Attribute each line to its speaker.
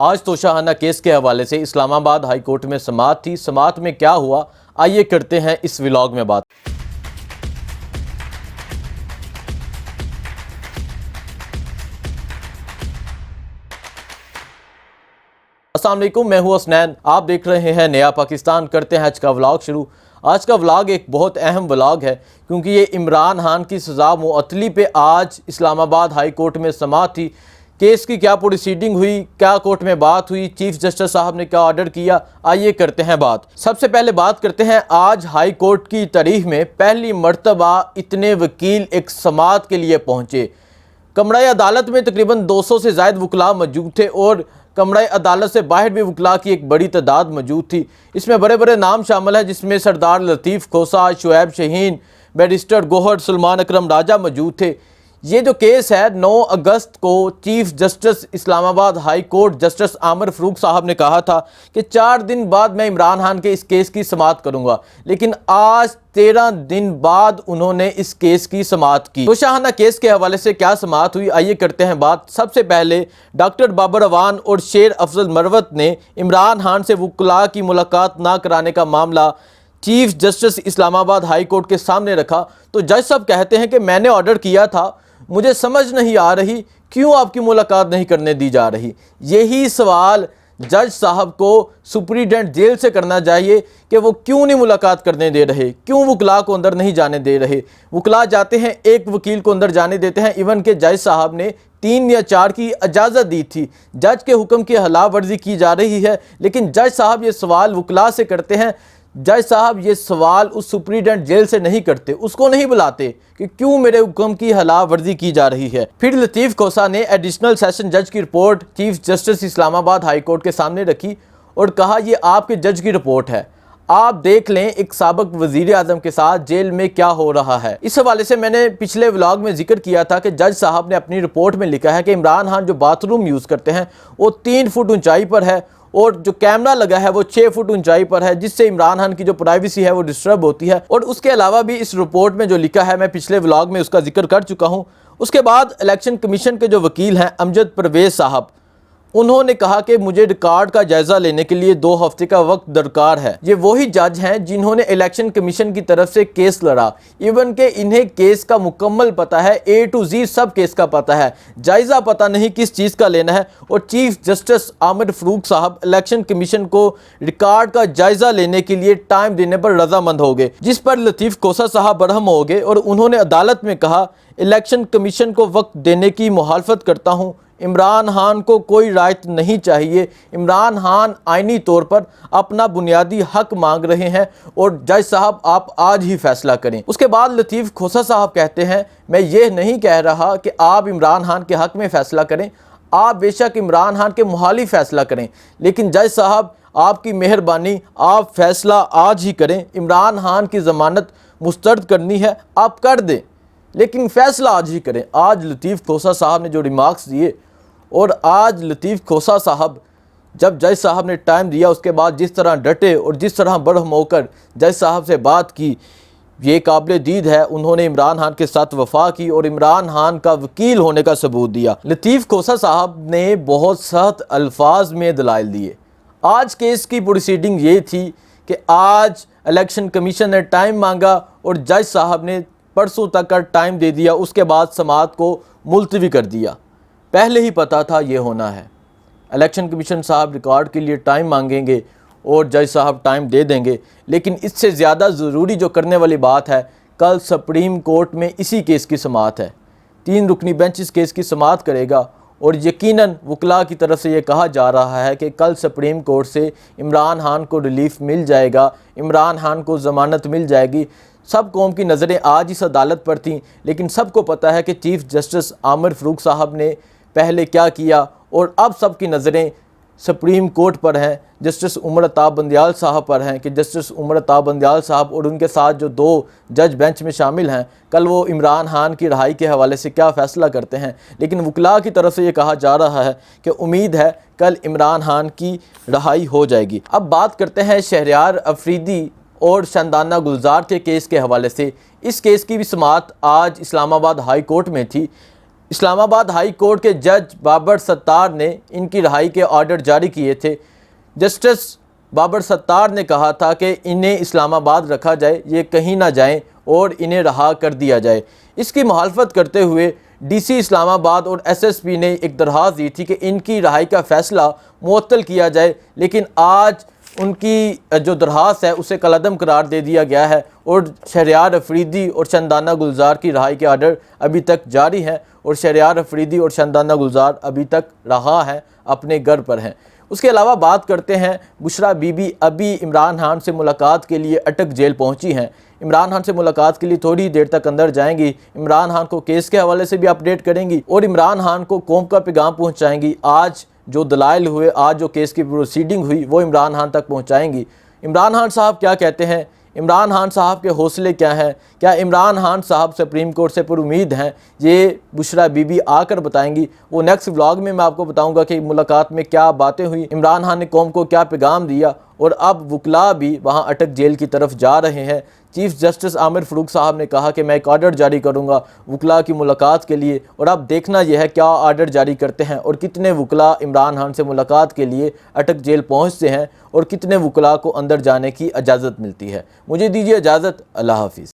Speaker 1: आज तोशाखाना केस के हवाले से इस्लामाबाद हाई कोर्ट में समाअत थी। समाअत में क्या हुआ, आइए करते हैं इस व्लॉग में बात। अस्सलाम वालेकुम, मैं हूं हसनैन, आप देख रहे हैं नया पाकिस्तान। करते हैं आज का व्लॉग शुरू। आज का व्लॉग एक बहुत अहम व्लॉग है क्योंकि ये इमरान खान की सज़ा मुअत्तली पे आज इस्लामाबाद हाई कोर्ट में समाअत थी। केस की क्या प्रोसीडिंग हुई, क्या कोर्ट में बात हुई, चीफ जस्टिस साहब ने क्या ऑर्डर किया, आइए करते हैं बात। सबसे पहले बात करते हैं, आज हाई कोर्ट की तारीख में पहली मर्तबा इतने वकील एक समाअत के लिए पहुँचे। कमरा अदालत में तकरीबन 200 से ज़ायद वकला मौजूद थे और कमरा अदालत से बाहर भी वकला की एक बड़ी तादाद मौजूद थी। इसमें बड़े बड़े नाम शामिल हैं जिसमें सरदार लतीफ़ खोसा, शुएब शहीन, बैरिस्टर गोहर, सलमान अकरम राजा मौजूद थे। ये जो केस है 9 अगस्त को chief justice Islamabad high court justice Aamir Farooq साहब ने कहा था कि 4 दिन बाद मैं इमरान खान के इस केस की समाअत करूंगा, लेकिन आज 13 दिन बाद उन्होंने इस केस की समाअत की। तोशाखाना केस के हवाले से क्या समाअत हुई, आइए करते हैं बात। सबसे पहले डॉक्टर बाबर अवान और शेर अफजल मरवत ने इमरान खान से वकला की मुलाकात ना कराने का मामला chief justice Islamabad high court के सामने रखा तो जज साहब कहते हैं कि मैंने ऑर्डर किया था, मुझे समझ नहीं आ रही क्यों आपकी मुलाकात नहीं करने दी जा रही। यही सवाल जज साहब को सुप्रीडेंट जेल से करना चाहिए कि वो क्यों नहीं मुलाकात करने दे रहे, क्यों वकला को अंदर नहीं जाने दे रहे। वकला जाते हैं, एक वकील को अंदर जाने देते हैं। इवन के जज साहब ने 3 या 4 की इजाज़त दी थी। जज के हुक्म की खिलाफ वर्जी की जा रही है, लेकिन जज साहब ये सवाल वकला से करते हैं। जज साहब ये सवाल उस सुप्रीडेंट जेल से नहीं करते, उसको नहीं बुलाते कि क्यों मेरे हुक्म की खिलाफ वर्जी की जा रही है। फिर लतीफ़ खोसा ने एडिशनल सेशन जज की report chief justice Islamabad high court के सामने रखी और कहा ये आपके जज की रिपोर्ट है, आप देख लें एक साबिक वज़ीर आज़म के साथ जेल में क्या हो रहा है। इस हवाले से मैंने पिछले व्लॉग में जिक्र किया था कि जज साहब ने अपनी रिपोर्ट में लिखा है कि इमरान खान जो बाथरूम यूज़ करते हैं वो 3 फुट ऊंचाई पर है और जो कैमरा लगा है वो 6 फुट ऊंचाई पर है, जिससे इमरान खान की जो प्राइवेसी है वो डिस्टर्ब होती है। और उसके अलावा भी इस रिपोर्ट में जो लिखा है, मैं पिछले व्लॉग में उसका जिक्र कर चुका हूँ। उसके बाद इलेक्शन कमीशन के जो वकील हैं अमजद परवेज़ साहब, उन्होंने कहा कि मुझे रिकॉर्ड का जायज़ा लेने के लिए 2 हफ्ते का वक्त दरकार है। ये वही जज हैं जिन्होंने इलेक्शन कमीशन की तरफ से केस लड़ा। इवन के इन्हें केस का मुकम्मल पता है, A to Z सब केस का पता है, जायज़ा पता नहीं किस चीज़ का लेना है। और चीफ जस्टिस आमिर फ़ारूक साहब इलेक्शन कमीशन को रिकॉर्ड का जायज़ा लेने के लिए टाइम देने पर रजामंद हो गए, जिस पर लतीफ़ खोसा साहब बरहम हो गए और उन्होंने अदालत में कहा इलेक्शन कमीशन को वक्त देने की मुखालफत करता हूँ। इमरान खान को कोई राइट नहीं चाहिए। इमरान खान आइनी तौर पर अपना बुनियादी हक मांग रहे हैं और जज साहब आप आज ही फैसला करें। उसके बाद लतीफ़ खोसा साहब कहते हैं मैं ये नहीं कह रहा कि आप इमरान खान के हक में फ़ैसला करें, आप बेशक इमरान खान के मुखालिफ फ़ैसला करें, लेकिन जज साहब आपकी मेहरबानी, आप फ़ैसला आज ही करें। इमरान खान की ज़मानत मुस्तरद करनी है, आप कर दें, लेकिन फ़ैसला आज ही करें। आज लतीफ़ खोसा साहब ने जो रिमार्क्स दिए और आज लतीफ़ खोसा साहब जब जज साहब ने टाइम दिया उसके बाद जिस तरह डटे और जिस तरह बरहम होकर जज साहब से बात की, ये काबिल दीद है। उन्होंने इमरान खान के साथ वफा की और इमरान खान का वकील होने का सबूत दिया। लतीफ़ खोसा साहब ने बहुत सख्त अल्फाज में दलाइल दिए। आज केस की प्रोसीडिंग ये थी कि आज इलेक्शन कमीशन ने टाइम मांगा और जज साहब ने परसों तक का टाइम दे दिया, उसके बाद समाअत को मुलतवी कर दिया। पहले ही पता था ये होना है। इलेक्शन कमीशन साहब रिकॉर्ड के लिए टाइम मांगेंगे और जज साहब टाइम दे देंगे, लेकिन इससे ज़्यादा ज़रूरी जो करने वाली बात है, कल सुप्रीम कोर्ट में इसी केस की समाअत है। 3 रुकनी बेंच इस केस की समाअत करेगा और यकीनन वकला की तरफ से ये कहा जा रहा है कि कल सुप्रीम कोर्ट से इमरान खान को रिलीफ मिल जाएगा, इमरान खान को ज़मानत मिल जाएगी। सब कौम की नज़रें आज इस अदालत पर थीं, लेकिन सबको पता है कि चीफ जस्टिस आमिर फ़ारूक साहब ने पहले क्या किया और अब सब की नज़रें सुप्रीम कोर्ट पर हैं, जस्टिस उमर अताब बंदियाल साहब पर हैं कि जस्टिस उमर अताब बंदियाल साहब और उनके साथ जो 2 जज बेंच में शामिल हैं, कल वो इमरान खान की रहाई के हवाले से क्या फ़ैसला करते हैं। लेकिन वकला की तरफ से ये कहा जा रहा है कि उम्मीद है कल इमरान खान की रहाई हो जाएगी। अब बात करते हैं शहरयार अफरीदी और शानदाना गुलजार के केस के हवाले से। इस केस की भी समाअत आज इस्लामाबाद हाई कोर्ट में थी। इस्लामाबाद हाई कोर्ट के जज बाबर सत्तार ने इनकी रिहाई के ऑर्डर जारी किए थे। जस्टिस बाबर सत्तार ने कहा था कि इन्हें इस्लामाबाद रखा जाए, ये कहीं ना जाएं और इन्हें रहा कर दिया जाए। इसकी मुखालफत करते हुए डीसी इस्लामाबाद और एसएसपी ने एक दरख्वास्त दी थी कि इनकी रिहाई का फ़ैसला मुअत्तल किया जाए, लेकिन आज उनकी जो दरख्वास्त है उसे कलअदम करार दे दिया गया है और शहरयार अफरीदी और चंदाना गुलजार की रिहाई के आर्डर अभी तक जारी हैं और शहरयार अफरीदी और चंदाना गुलजार अभी तक रहा है, अपने घर पर हैं। उसके अलावा बात करते हैं, बुशरा बीबी अभी इमरान खान से मुलाकात के लिए अटक जेल पहुंची हैं। इमरान खान से मुलाकात के लिए थोड़ी देर तक अंदर जाएंगी, इमरान खान को केस के हवाले से भी अपडेट करेंगी और इमरान खान को कौम का पैगाम पहुंचाएंगी। आज जो दलाइल हुए, आज जो केस की प्रोसीडिंग हुई, वो इमरान खान तक पहुंचाएंगी। इमरान खान साहब क्या कहते हैं, इमरान खान साहब के हौसले क्या हैं, क्या इमरान खान साहब सुप्रीम कोर्ट से पुरुमीद हैं, ये बुशरा बीबी आकर बताएंगी। वो नेक्स्ट व्लॉग में मैं आपको बताऊंगा कि मुलाकात में क्या बातें हुई, इमरान खान ने कौम को क्या पैगाम दिया और अब वकला भी वहाँ अटक जेल की तरफ जा रहे हैं। चीफ जस्टिस आमिर फ़ारूक साहब ने कहा कि मैं एक ऑर्डर जारी करूंगा वकला की मुलाकात के लिए, और अब देखना यह है क्या ऑर्डर जारी करते हैं और कितने वकला इमरान खान से मुलाकात के लिए अटक जेल पहुंचते हैं और कितने वकला को अंदर जाने की इजाज़त मिलती है। मुझे दीजिए इजाज़त। अल्लाह हाफिज़।